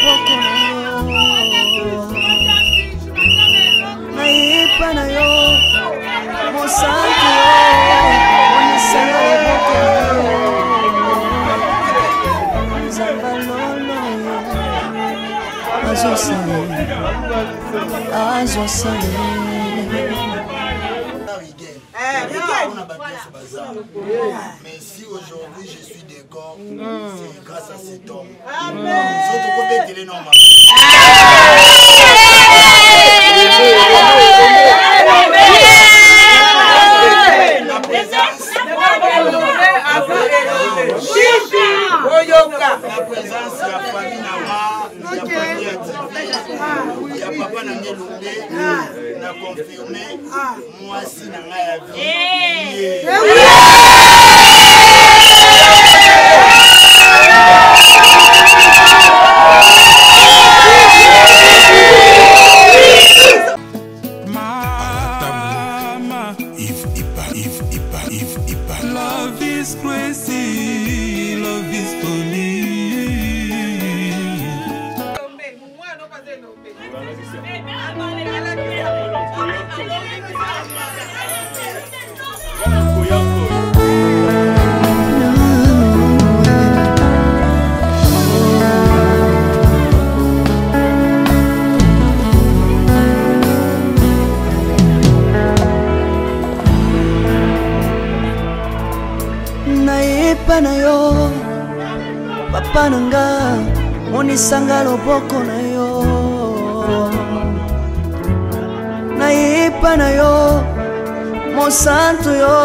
loboko na yo naipa na yo mosantu yo monisanga loboko na yo nzamba lolo yo azosale mais si aujourd'hui je suis de corps, c'est grâce à cet homme. Surtout qu'on peut télé normal. La présence de la famille Nama, il y a papa n'a pas n'a confirmé, moi si n'a pas Love is crazy, love is funny. naipa na yo papa nanga monisanga loboko na yo naipa na yo mosantu yo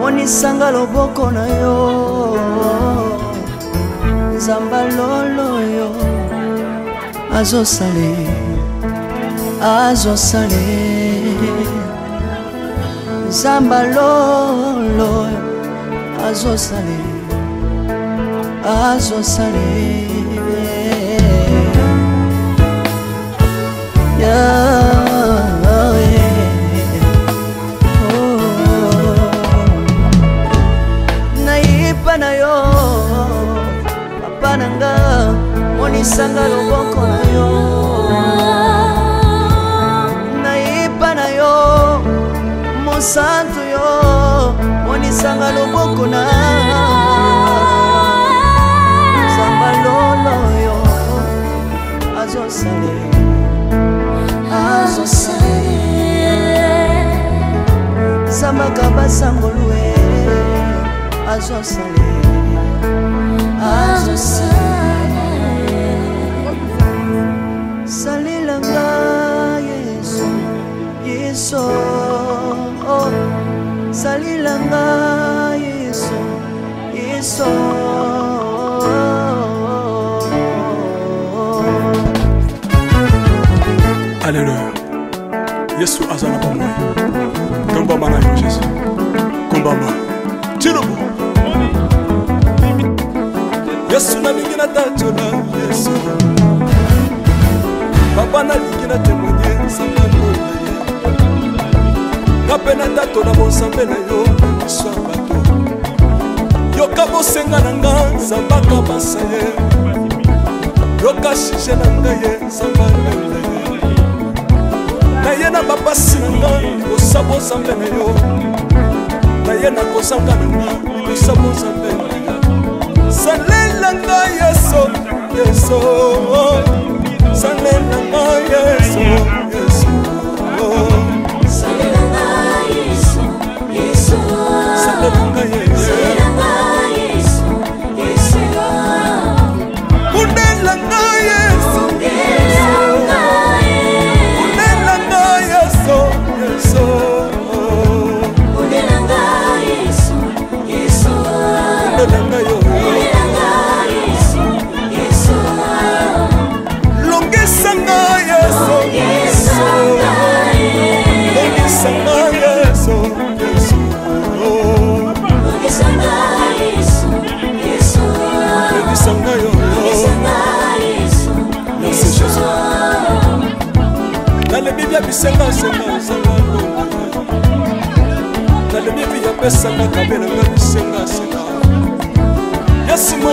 monisanga loboko na yo nzamba lolo yo azosale nzamba lolo azosale naipa na yo papa nanga monisanga loboko na yo naipa na yo mosantu yo monisanga loboko na nzamba lolo yo azosale zambaka basangolue azosale salilanga yesu salilanga yesu Alléluia. Yesu azana pamoja. Tomba mana yo Yesu. Kumbaba. Tirubu. Yesu na lingina tachola Yesu. Papa na lingina témoigner sangalo na ye. Kapena tato na bonsambe na yo iswabato. Yoka bosenga na nga zambaka basaye. Yoka shishe na nga ye zambaka na ye. Naye na bapasi na nga kosabo zambe na yo. Naye na kosanga na nga kosabo zambe na yo. Salela nga Yesu, Yesu. Salela nga Yesu, Yesu. Salela nga Yesu, Yesu. Salela nga Yesu, Yesu. Unela nga Yesu, Unela nga Yesu, Yesu. Unela nga Yesu, Yesu. Unela nga yo. Longesanga Yesu, Yesu. Longesanga Yesu, Yesu. Longesanga Yesu, Yesu. Longesanga yo. Merci Jésus. Dans le Bible bisenga senga senga. Dans le Bible ya pesa na kabela na bisenga senga. Yesu mo.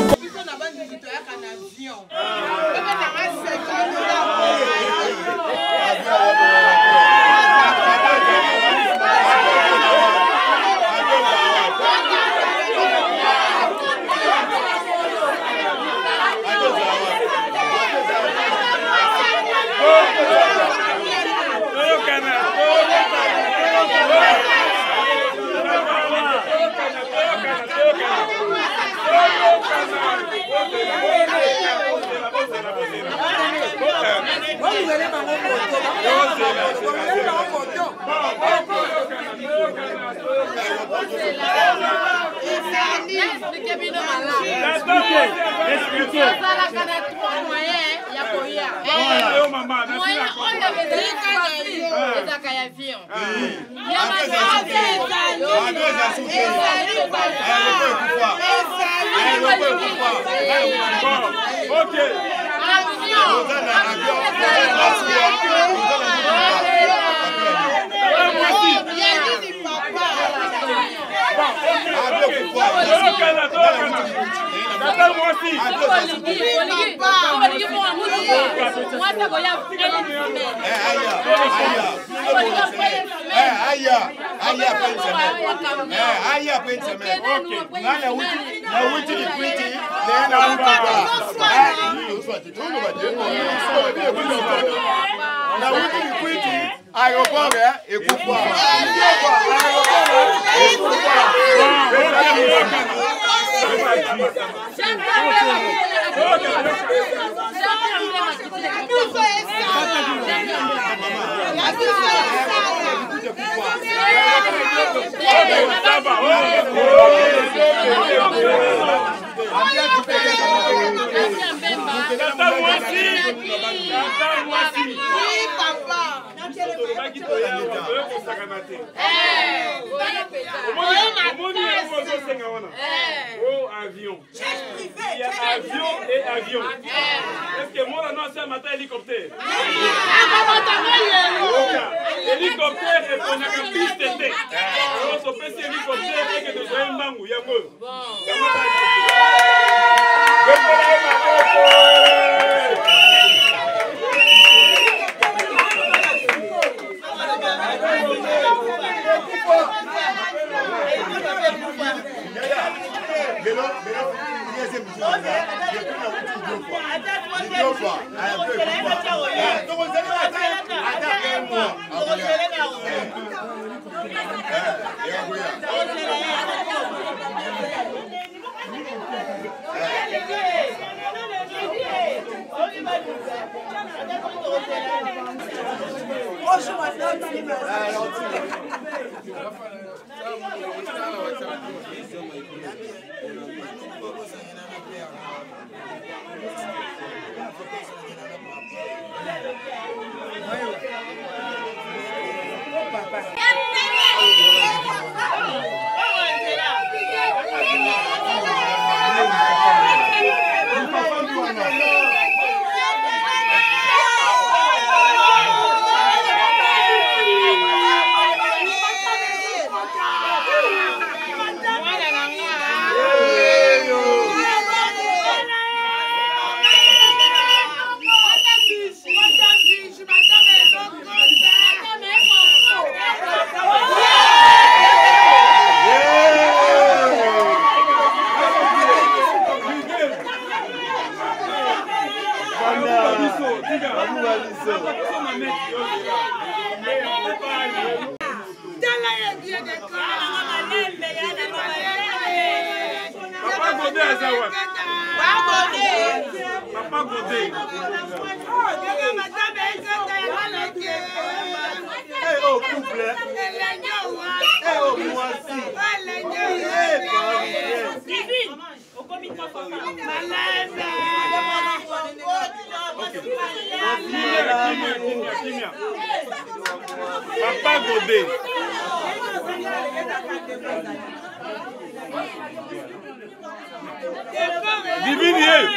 Avion. Il y a avion et avion. Est-ce que moi, non, c'est un matin hélicoptère? Hélicoptère et on a une piste d'été. On se fait hélicoptère et que tu sois un mangou. Il y a Papa Godé. Divine.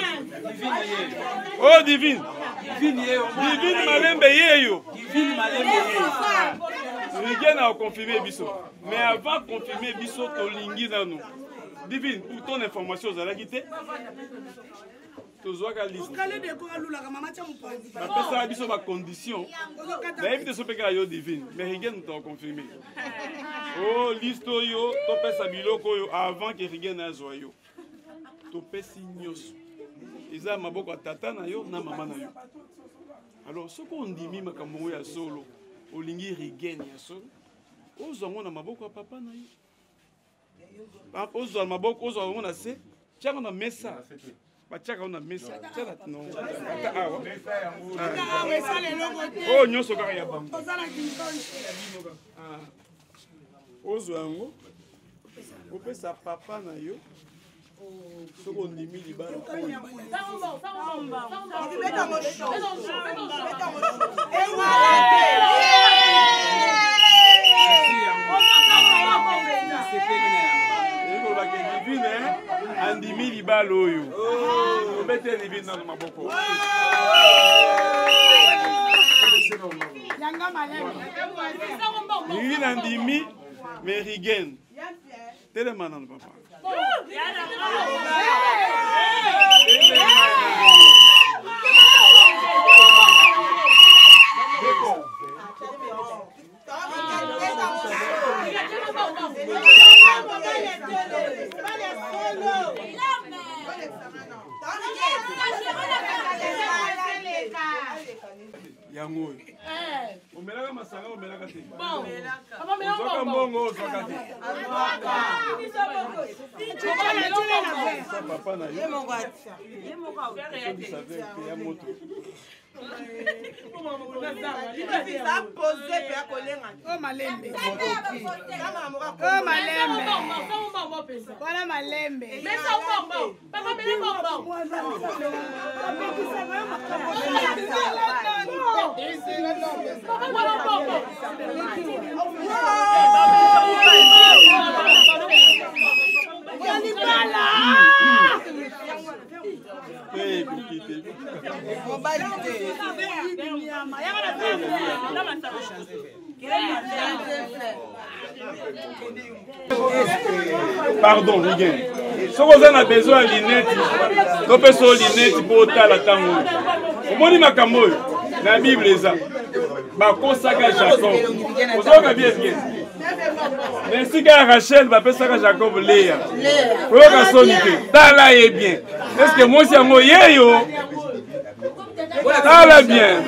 Oh divine. Divine Malembe yeyo. Divine Malembe yeyo. Rien à confirmer biso. Mais avant de confirmer biso to lingi na nous. Divine, pour ton information, vous allez quitter. Tozoaka liste. Ça biso ma condition. D'ailleurs, tu peux yo divine, mais rien ne t'a confirmé. Oh liste yo, to pesa biloko yo avant que rien na zoyo. To pesi nyos. Iza maboko tata na yo na mama na yo. Alors ce qu'on dit mi makambo ya solo, olingi rigen ya solo. Ozongo na maboko papa na yo. Ozwa maboko ozwa ngona se, tianga na mesa. batiaka on a mesa tiala non ata awa oh nyonso kaka ya bango ozwa yango opesa papa na yo soki ondimi libala andimi libala oyo obete libini nano maboko lingi na ndimi merigen telema nano papa yango oyo omelaka masanga omelaka te ozwaka mbongo ozwaka te papa na yo ya moto Pardon, Rigen. Si vous avez besoin de lunettes, vous pouvez faire des lunettes pour la tango. Vous avez makambo na Bible eza. Ba kosaka Jacob. Vous avez bien bien. Merci à Rachel va passer à Jacob Léa. Pour la sonité. Tala est bien. Est-ce que moi c'est moi yeyo? Tala bien.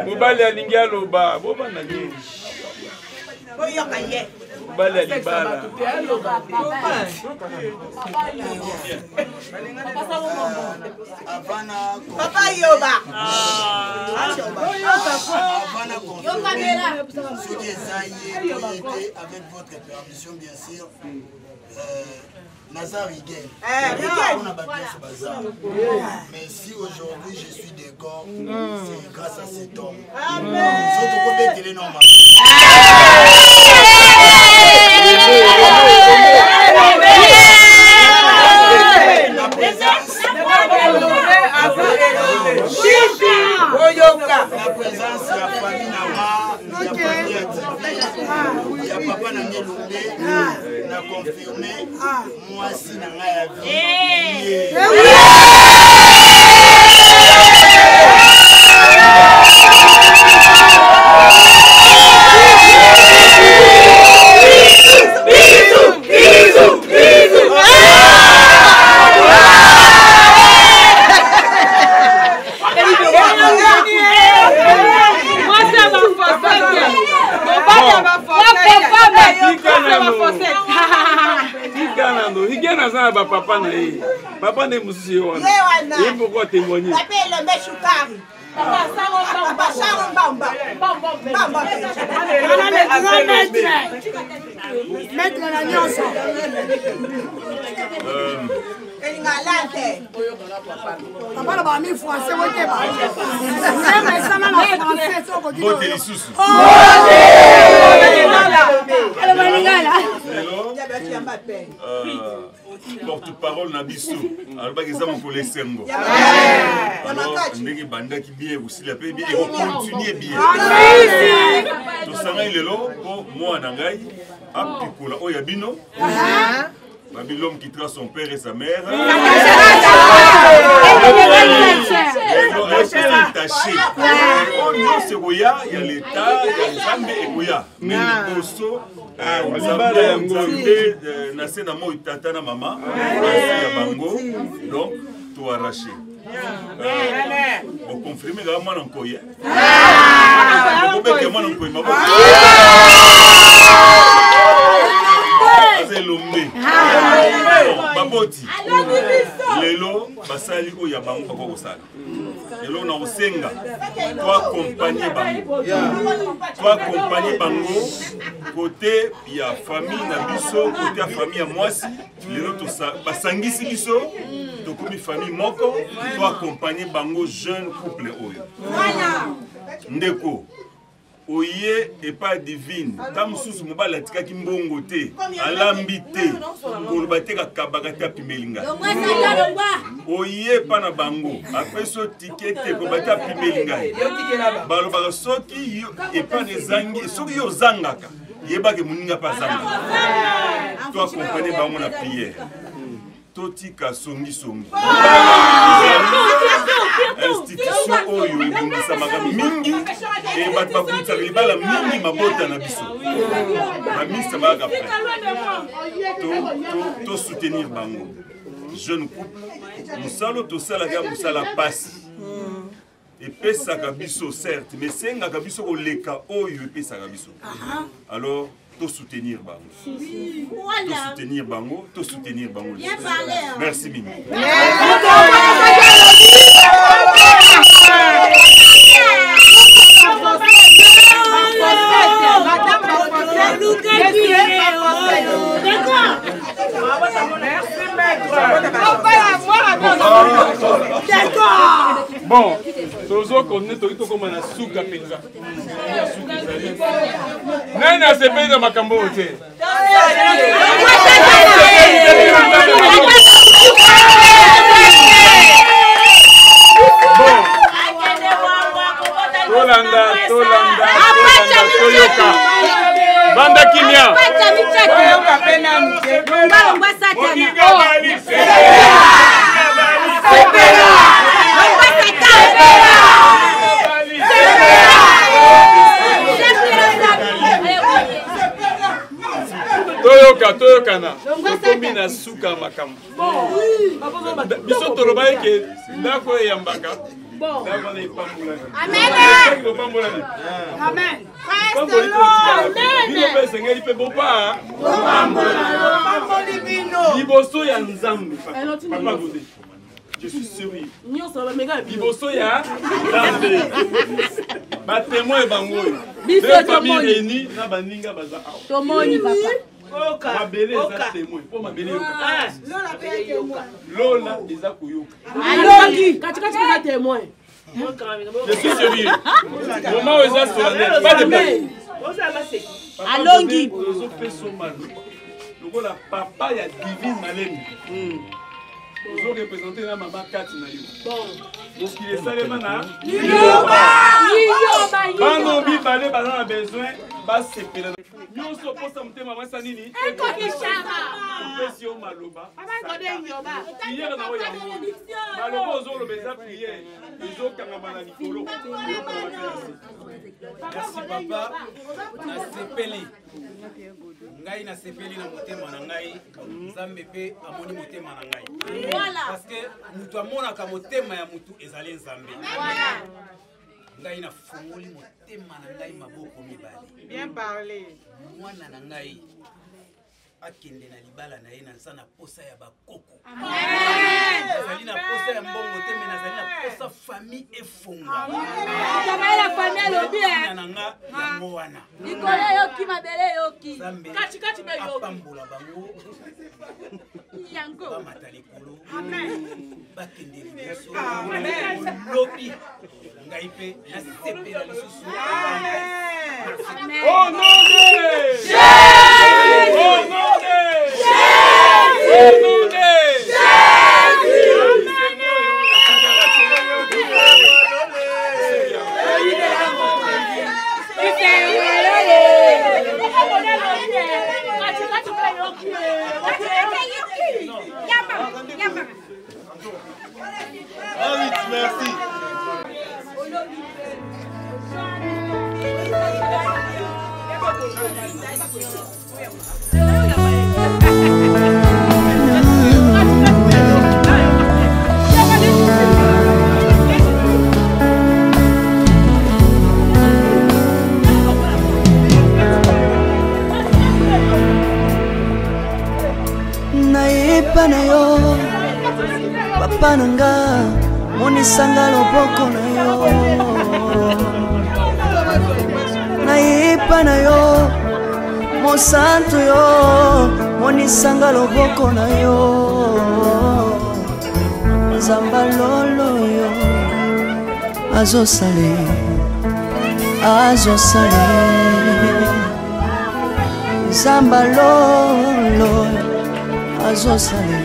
Mobali alingi aloba boba na nini mobali alibala papa yoba avec votre permission bien sûr Nazar Rigen. Mais si aujourd'hui je suis d'accord, c'est grâce à cet homme. La présence de la famille il y a papa n'a n'a confirmé moi si n'a rien papa na ye papa ne mususi wana ye pourquoi témoigner Maître la nyonso papa ba mi français wote ba mais ça na français soko di bote lisusu porte-parole na biso alobaki eza mokolo esengo alors ndenge bandaki bien kosila mpe bien ekocontinue bien tosangai lelo mpo mwana na ngai apikola oyo ya bino l'homme qui quittera son père et sa mère. C'est Goya, il y a l'État, il y a Zambé et Goya. Mais le Bosso, Zambé, Nassé Namo, Tatana Mama, Bango, donc tout arraché. Pour confirmer, il y a moi dans Koya. Baboti lelo basali oya bango bakosala lelo na osenga to accompagner bango côté ya famille na biso côté ya famille ya mwasi lelo to basangisi biso to komi famille moko to accompagner bango jeune couple oyo ndeko oye et pas divine tam susu mobala tikaki mbongo te alambi te koloba te kakabaka te apimelinga oye pa na bango apeso ticket te koloba te apimelinga balobaka soki epa nezangi soki yo zangaka yebake moninga pa zangaka to akompane bango na prière totika songi institution oyo ebongisamaka mingi bato bakumisaka libala mingi mabota na biso bamisa baka pre to soutenir bango jeune couple mosala tosalaka mosala pasi epesaka biso certes mais sengaka biso koleka oyo epesaka biso alors to soutenir bango. To soutenir bango. Merci Mimi. Bon, tozo connaît to comme na suka penza. Nana se paye de makambo te. Bon. Tolanda, Toyoka. Banda kimia. Toyoka pena mke. Toyoka na tokombi na suka makambo biso toloba ke ndako eyambaka ndako na ipambula amen bino mpe esengeli mpe bopa liboso ya nzambe papa gode je suis sérieux liboso ya nzambe batémoin bango oyo deux familles réunies na baninga baza awa tomoni papa mabele eza témoin po mabele yoka lola eza koyoka alongi katikati eza témoin je suis sérieux moment eza solennel pas de blague alongi ozo peso malo lokola papa ya divine malemi ozo représenter na mama kati na yo mokili esalema na liyoba bano mibale baza na besoin basepela nyonso posa motema mwasa nini opesi yo maloba priere na oyo ya ngolo maloba ozoloba eza priere ezokangama na likolo. Merci papa, nasepeli ngai nasepeli na motema na ngai nzambe pe amoni motema na ngai parce que mutu amonaka motema ya mutu ezali nzambe ngai na fungoli motema na ngai maboko mibale. Bien parlé. Mwana na ngai akende na libala na ye na nsa na posa ya bakoko. Nazali na posa ya mbongo te mais nazali na posa famille efonga. La famille lobi nanga yango wana. Nikole yoki mabele yoki. Kati kati be yoki. Pambola bango. Yango. Ba matalikolo. Amen. Bakende liboso. Amen. Lobi ngai pe na sepela lisusu. Amen. Oh non! Oh non! Naipa na yo papa nanga monisanga loboko na yo Naipa na yo mosantu yo monisanga loboko na yo Zamba lolo yo azosale Zamba lolo azosale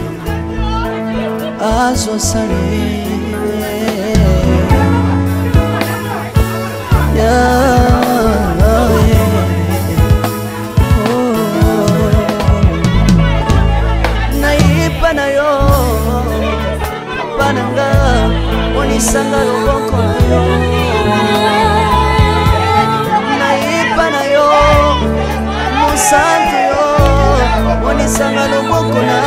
Naipa na yo pananga monisanga loboko na yo Naipa na yo mosantu yo monisanga loboko na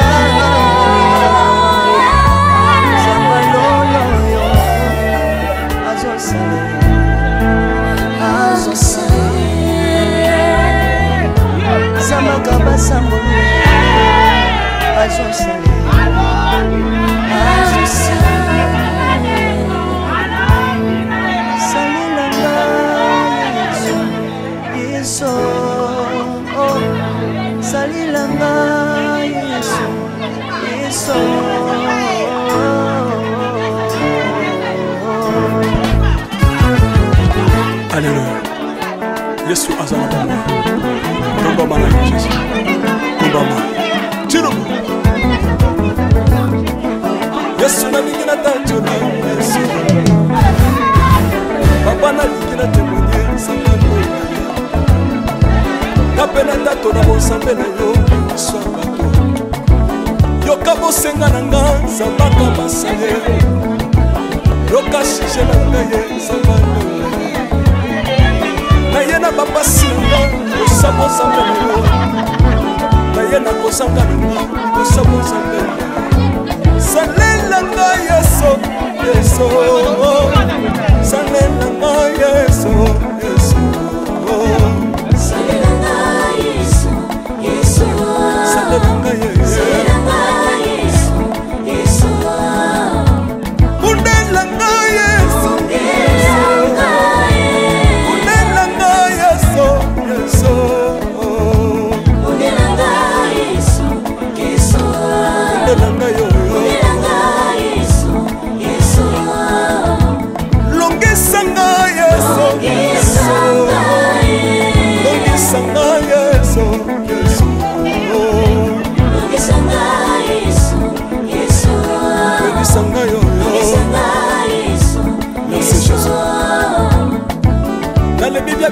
Zamba lolo yo azosale Zamba kabasambo azosale Salilanga Yesu Salilanga Yesu Alléluia. Yesu azala bama. Tomba mana Yesu. Tomba mana. Chirubu. Yesu na lingina tanjo na Yesu. Papa na lingina temonie sangano. Kapena tato na monsambe na yo Yesu abato. Yoka bosenga na nga sabaka basaye. Yoka shije na nga ye sabano. Nayena bapasi nga osabo sambelo Nayena kosanga nga osabo sambelo Salela nga Yesu Yesu Salela nga Yesu Yesu Salela nga Yesu Yesu Salela nga Yesu Yesu Kundela nga Yesu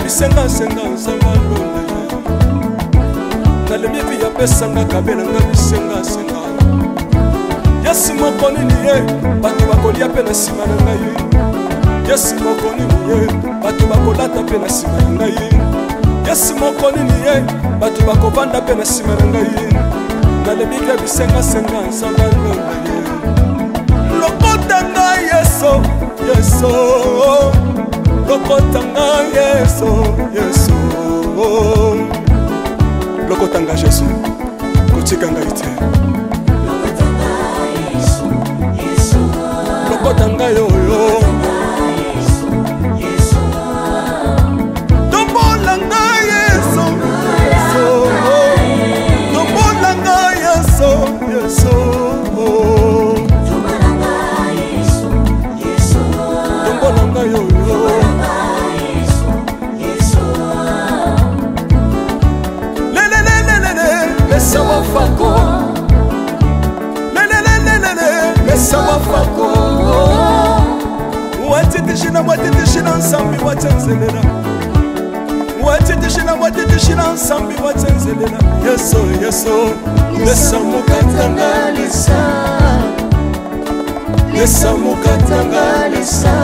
Bisenga senga sangalo Nale mipi ya pesanga kabena nga bisenga senga Yesu mokoni ni ye Batu bakolia pe na sima na ngai Yesu mokoni ni ye Batu bakolata pe na sima na ngai Yesu mokoni ni ye Batu bakovanda pe na sima na ngai Nale mipi ya bisenga senga sangalo Lokota nga Yesu Yesu Lokotanga Yesu, Yesu Lokotanga Yesu, kotikanga ite Lokotanga yoyo Tombolanga Yesu, Yesu Tombolanga Yesu, Yesu Tombolanga yoyo Sawa fako Sawa fako Watitishina nsambi watenzelela Watitishina nsambi watenzelela Yesu, Yesu Lesa mukatanga lisa Lesa mukatanga lisa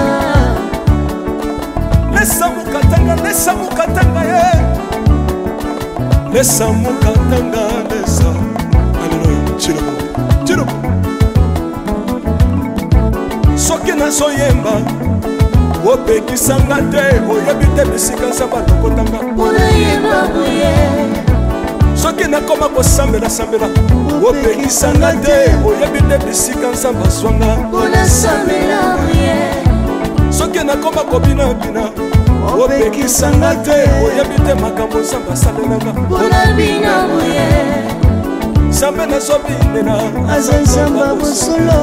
Lesa mukatanga ye lesa mokatanga lesa. Alléluia. Chilobo. Soki nazoyemba opekisanga te oyebi te bisika nzambe alokotanga soki nakoma kosambela opekisanga te oyebi te bisika nzambe azwanga soki nakoma kobinabina opekisanga te oyebi te makambo nzambe asalelanga nzambe nazobinela aza nzambe bosolo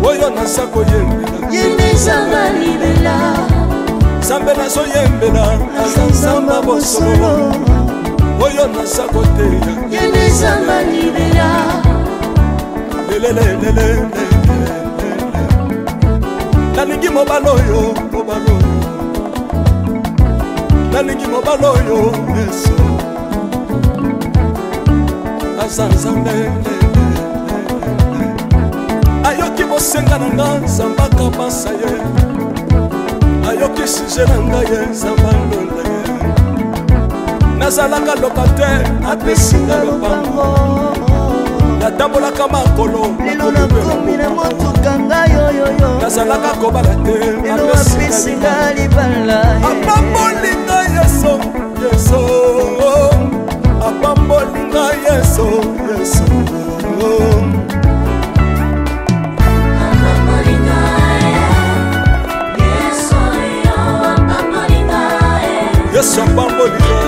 oyo naza koyembela yende nzambe libela nzambe nazoyembela aza nzambe bosolo oyo naza koteya yende nzambe libela lelelelelele nalingi mobala oyo nalingi mobala oyo yesu aza nzambe ayoki bosenga na nga nzambe akabasa ye ayoki suje na ngai ye nzambe alonda ye nazalaka lokatere apesinga lopango natambolaka makolo lelo nakomi na motuka ngai oyoyo nazalaka kobala te lelo apesinga libala apambolinga yeso apambolinga yeso Yesu apambolinga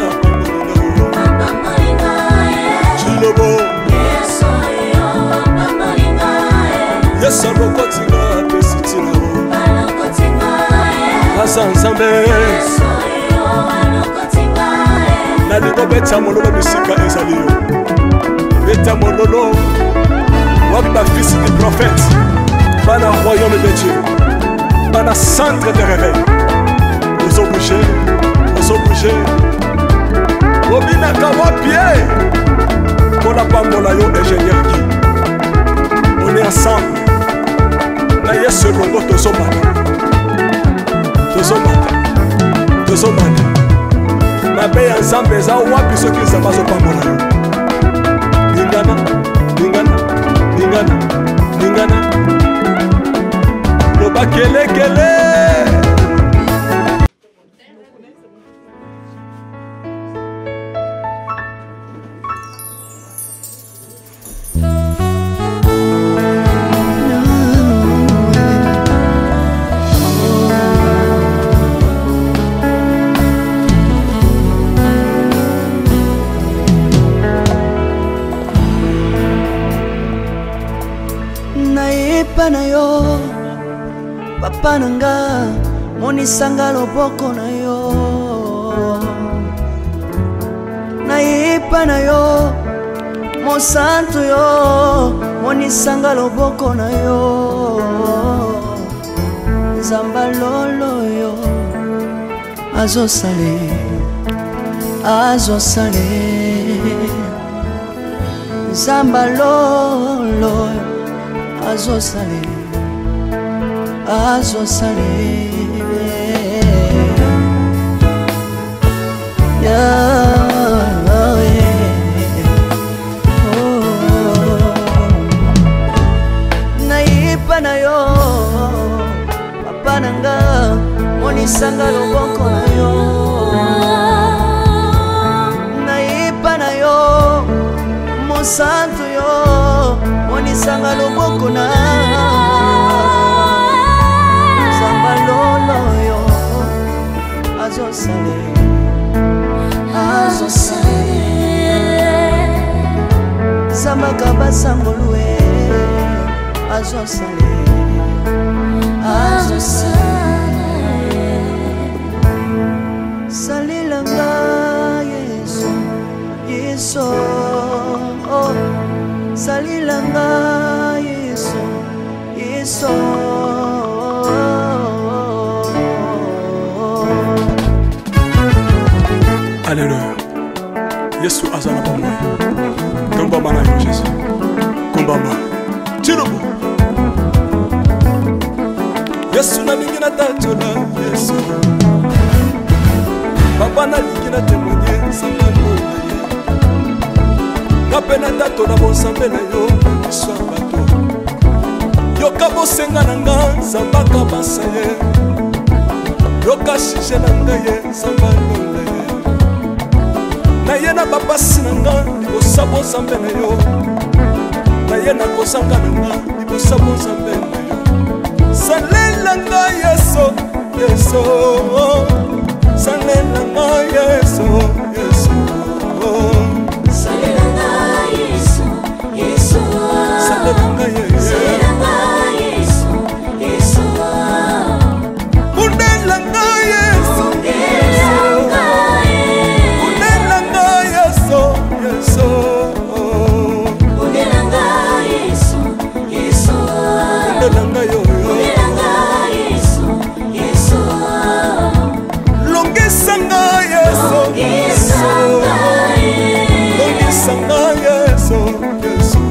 Chilobo Yesu alokotinga apesitina aza nzambe nalingo beta mololo bisika ezali yo beta mololo wapi bafisi du prophète bana royaume de Dieu bana centre de réveil ozo bouger obinaka wapie mpona pambola yo ingénieur ki on est ensemble na yesu elongo tozomana mabe ya nzambe eza wapi soki nzambe azopambola yo lingana loba kelekele na yo papa nanga monisanga loboko na yo nayepa na yo mosantu yo monisanga loboko na yo nzamba lolo yo azosale nzamba lolo azosale nayipa na yo papa nanga monisanga loboko na yo nayipa na yo mosantu yo monisanga loboko na nzamba lolo yo azosale nzamba kabasangolue azosale salilanga yesu salilanga yesu Alléluia. Yesu azana pamoja. Komba mana yo Yesu. Komba ma. Chilobo. Yesu na lingina tatola Yesu. Papa na lingina témoigner sangalo. mpe na tato na bonzambe na yo biso ya bato yoka bosenga na nga nzambaka basa ye yoka shije na ngai ye nzamba londa ye na ye na bapasi na nga libosa bonzambe na yo na ye na kozanga na nga libosa bonzambe na yo salela nga yeso yeso salela nga yeso yeso salela nga yeso yeso salela nga yeso salela nga yeso yeso undela nga yeso undela nga yeso yeso undela nga yeso yeso undela nga yo longisanga yeso yeso longisanga yeso yeso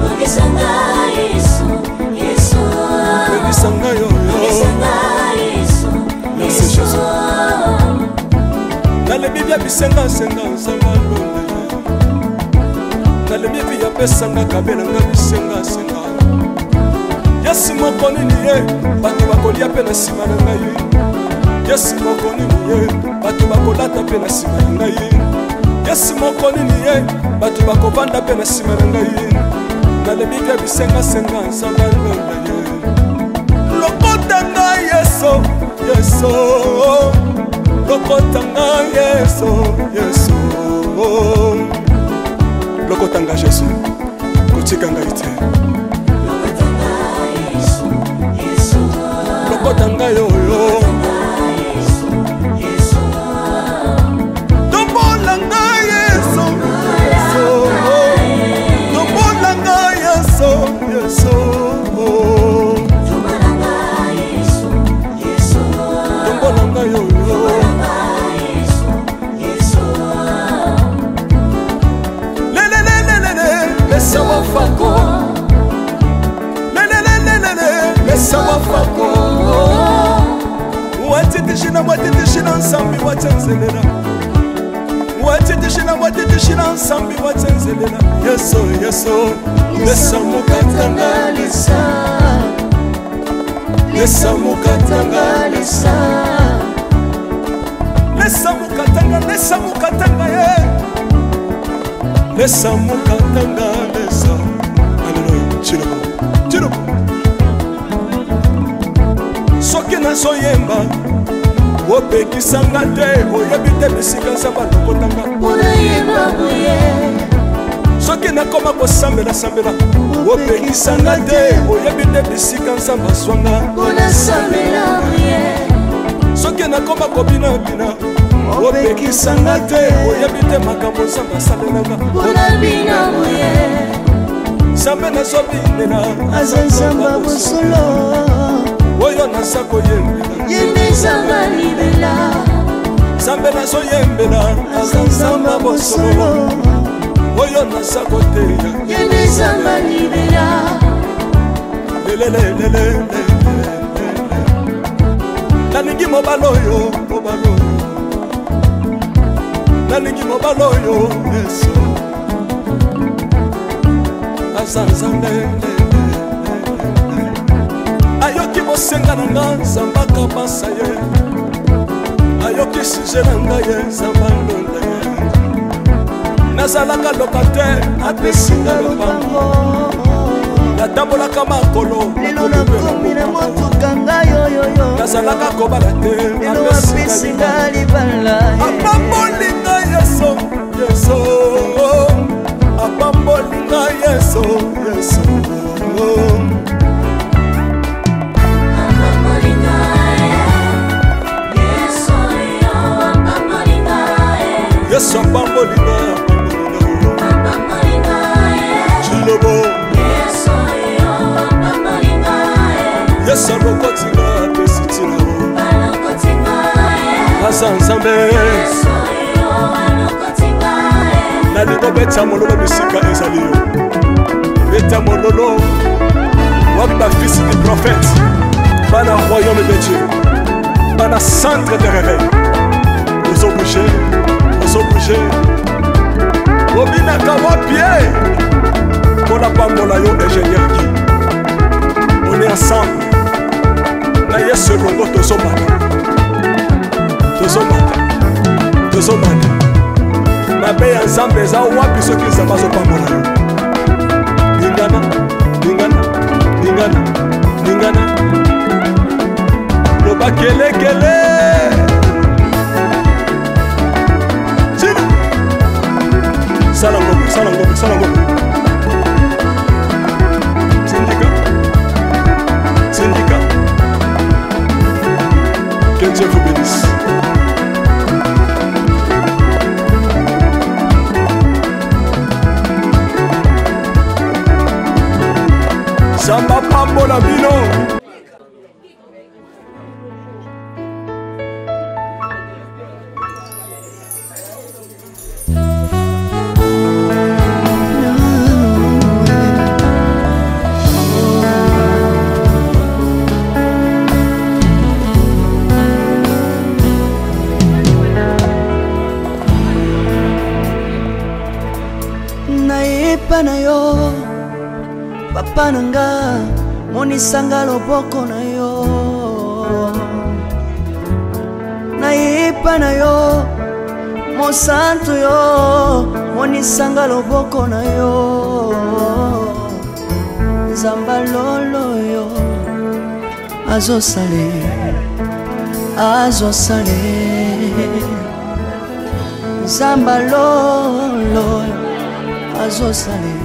longisanga yeso yeso longisanga yo longisanga yeso merci Jésus nalebi bya bisenga senga nzamba londa nalebi bya pesanga kabela nga bisenga senga yesu moko nini ye bato bakolia mpe na nsima na ngai yesu moko nini ye bato bakolata mpe na nsima na ngai yesu moko nini ye bato bakovanda mpe na nsima na ngai nalebi bya bisengasenga nzamba londa ye lokota ngai yeso yeso lokota ngai yeso yeso lokota ngai jesu kotika ngai te lokota ngai oyo tombola ngai yeso tombola ngai yeso yeso tombola ngai oyo lelelelelele lesawa fako lelelelelele lesawa fako watitishina watitishina nsambi watsenzelela watitishina watitishina nsambi watsenzelela yeso yeso lesamukatanga lesa lesamukatanga lesa lesamukatanga lesamukatanga ye lesamukatanga lesa aleluya chilobo chilobo soki nazoyemba opekisanga te oyebi te bisika nzamba lokotanga soki nakoma kosambela opekisanga te oyebi te bisika nzamba zwanga soki nakoma kobinabina opekisanga te oyebi te makambo nzamba asalelanga nzambe nazobinela aza nzamba bosolo oyo naza koyembela yembezanga libela nzambe nazoyembela aza nzamba bosolo oyo naza koteya yembezanga libela lelelelele nalingi mobala oyo nalingi mobala oyo yesu aza nzambe ayoki bosenga na nga nzambaka basa ye ayoki suje na ngai ye nzamba londa ye nazalaka lokatere apesinga lopango natambolaka makolo lelo nakomi na motuka ngai oyoyo nazalaka kobala te lelo apesinga libala apambolinga yeso yeso apambolinga yeso yeso yesu apambolinga chilobo yesu alokotinga apesitina aza nzambe nalingo beta mololo bisika ezali yo beta mololo wapi bafisi du prophète bana royaume de dieu bana centre de réveil ozobouge obina pambola yo ingénieur Guy. On est ensemble. Na yesu longo tozomata. Tozomata. Mabe ya nzambe eza wapi soki nzambe azopambola yo. Lingana. Loba kelekele. Sina. Salango. Syndicat. Que Dieu vous bénisse. Samba pambola bino. Naipa na yo papa nanga monisanga loboko na yo. Naipa na yo mosantu yo monisanga loboko na yo. Nzamba lolo yo azosale Nzamba lolo azosale